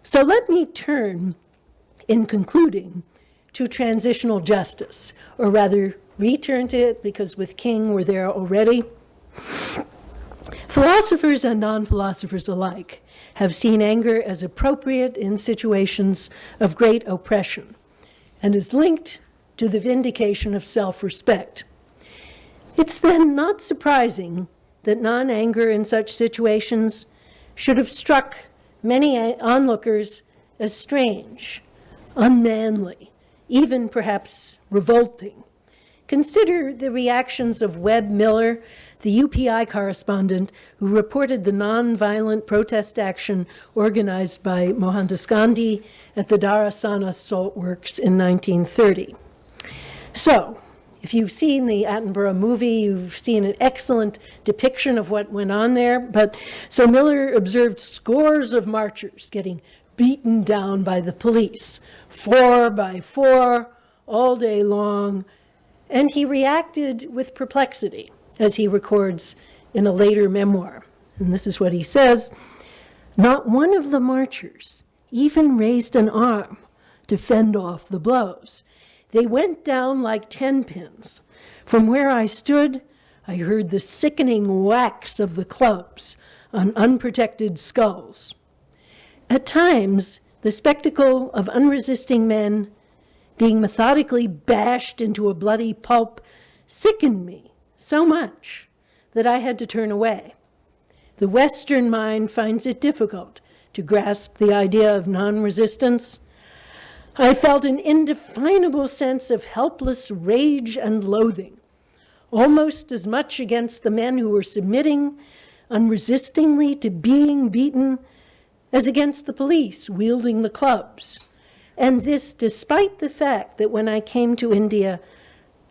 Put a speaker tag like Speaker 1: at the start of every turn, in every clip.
Speaker 1: So let me turn, in concluding, to transitional justice, or rather return to it, because with King we're there already. Philosophers and non-philosophers alike have seen anger as appropriate in situations of great oppression and is linked to the vindication of self-respect. It's then not surprising that non-anger in such situations should have struck many onlookers as strange, unmanly, even perhaps revolting. Consider the reactions of Webb Miller, the UPI correspondent who reported the nonviolent protest action organized by Mohandas Gandhi at the Dharasana salt works in 1930. So, if you've seen the Attenborough movie, you've seen an excellent depiction of what went on there. So Miller observed scores of marchers getting beaten down by the police, 4 by 4, all day long. And he reacted with perplexity, as he records in a later memoir. And this is what he says: "Not one of the marchers even raised an arm to fend off the blows. They went down like 10 pins. From where I stood, I heard the sickening whacks of the clubs on unprotected skulls. At times, the spectacle of unresisting men being methodically bashed into a bloody pulp sickened me so much that I had to turn away. The Western mind finds it difficult to grasp the idea of non-resistance. I felt an indefinable sense of helpless rage and loathing, almost as much against the men who were submitting unresistingly to being beaten as against the police wielding the clubs. And this despite the fact that when I came to India,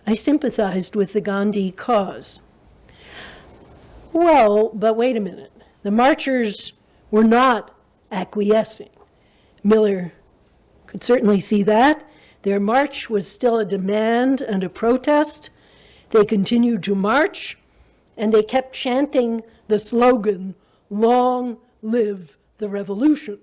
Speaker 1: I sympathized with the Gandhi cause." Well, but wait a minute. The marchers were not acquiescing. Miller could certainly see that. Their march was still a demand and a protest. They continued to march, and they kept chanting the slogan, "Long live the revolution."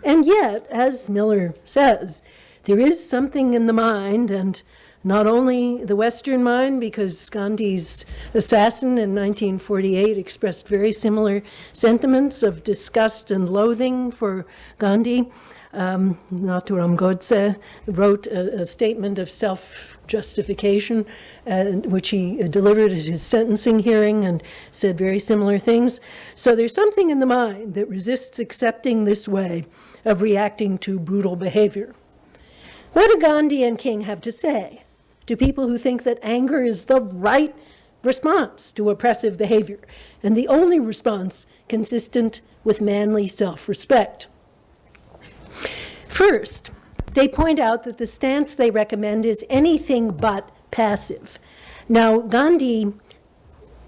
Speaker 1: And yet, as Miller says, there is something in the mind, and not only the Western mind, because Gandhi's assassin in 1948 expressed very similar sentiments of disgust and loathing for Gandhi. Nathuram Godse wrote a statement of self-justification, which he delivered at his sentencing hearing, and said very similar things. So there's something in the mind that resists accepting this way of reacting to brutal behavior. What do Gandhi and King have to say to people who think that anger is the right response to oppressive behavior, and the only response consistent with manly self-respect? First, they point out that the stance they recommend is anything but passive. Now, Gandhi,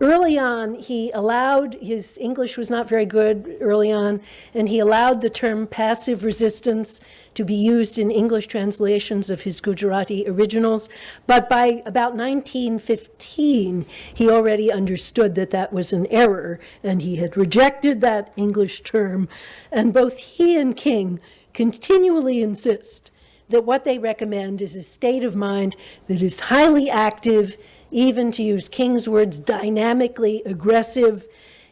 Speaker 1: early on, he allowed, his English was not very good early on, and he allowed the term passive resistance to be used in English translations of his Gujarati originals. But by about 1915, he already understood that that was an error, and he had rejected that English term. And both he and King continually insist that what they recommend is a state of mind that is highly active, even to use King's words, dynamically aggressive,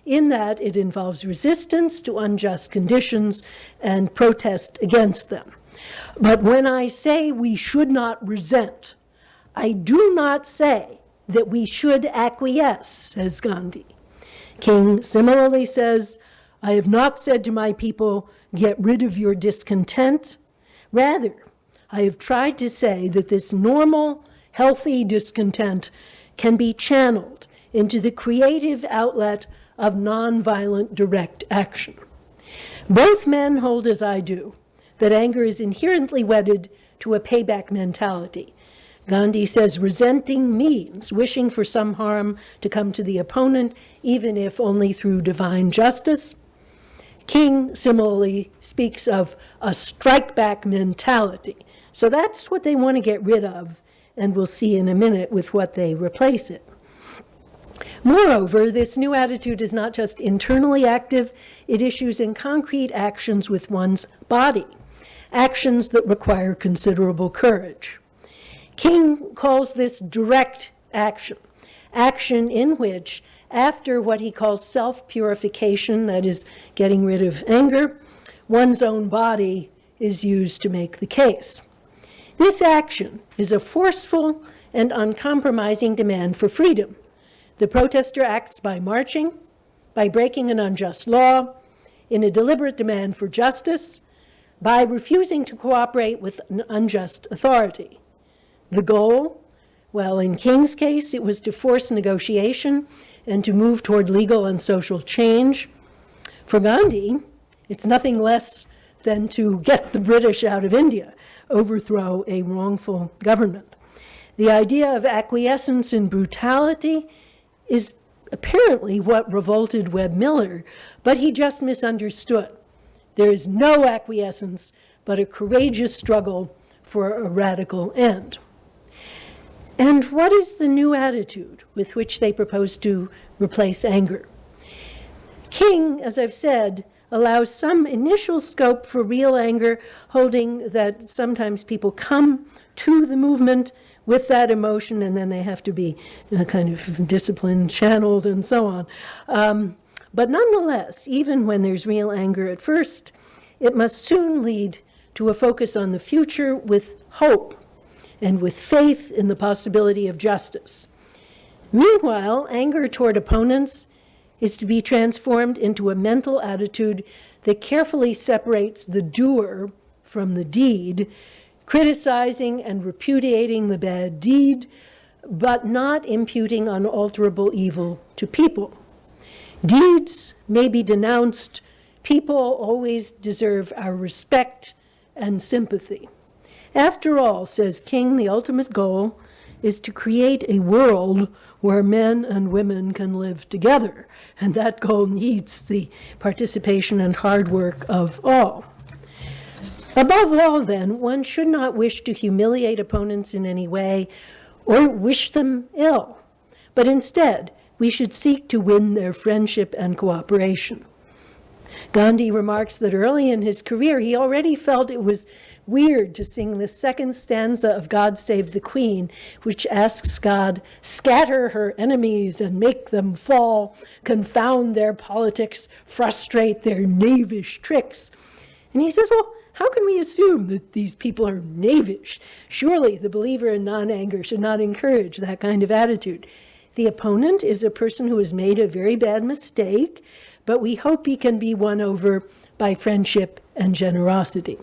Speaker 1: in that it involves resistance to unjust conditions and protest against them. But when I say we should not resent, I do not say that we should acquiesce, says Gandhi. King similarly says, "I have not said to my people, get rid of your discontent. Rather, I have tried to say that this normal, healthy discontent can be channeled into the creative outlet of nonviolent direct action." Both men hold, as I do, that anger is inherently wedded to a payback mentality. Gandhi says resenting means wishing for some harm to come to the opponent, even if only through divine justice. King similarly speaks of a strike-back mentality. So that's what they want to get rid of, and we'll see in a minute with what they replace it. Moreover, this new attitude is not just internally active, it issues in concrete actions with one's body, actions that require considerable courage. King calls this direct action, action in which, after what he calls self-purification, that is, getting rid of anger, one's own body is used to make the case. This action is a forceful and uncompromising demand for freedom. The protester acts by marching, by breaking an unjust law, in a deliberate demand for justice, by refusing to cooperate with an unjust authority. The goal? Well, in King's case, it was to force negotiation and to move toward legal and social change. For Gandhi, it's nothing less than to get the British out of India, overthrow a wrongful government. The idea of acquiescence in brutality is apparently what revolted Webb Miller, but he just misunderstood. There is no acquiescence, but a courageous struggle for a radical end. And what is the new attitude with which they propose to replace anger? King, as I've said, allows some initial scope for real anger, holding that sometimes people come to the movement with that emotion and then they have to be kind of disciplined, channeled, and so on. But nonetheless, even when there's real anger at first, it must soon lead to a focus on the future with hope and with faith in the possibility of justice. Meanwhile, anger toward opponents is to be transformed into a mental attitude that carefully separates the doer from the deed, criticizing and repudiating the bad deed, but not imputing unalterable evil to people. Deeds may be denounced. People always deserve our respect and sympathy. After all, says King, the ultimate goal is to create a world where men and women can live together, and that goal needs the participation and hard work of all. Above all, then, one should not wish to humiliate opponents in any way or wish them ill, but instead, we should seek to win their friendship and cooperation. Gandhi remarks that early in his career, he already felt it was weird to sing the second stanza of God Save the Queen, which asks God, scatter her enemies and make them fall, confound their politics, frustrate their knavish tricks. And he says, well, how can we assume that these people are knavish? Surely the believer in non-anger should not encourage that kind of attitude. The opponent is a person who has made a very bad mistake, but we hope he can be won over by friendship and generosity.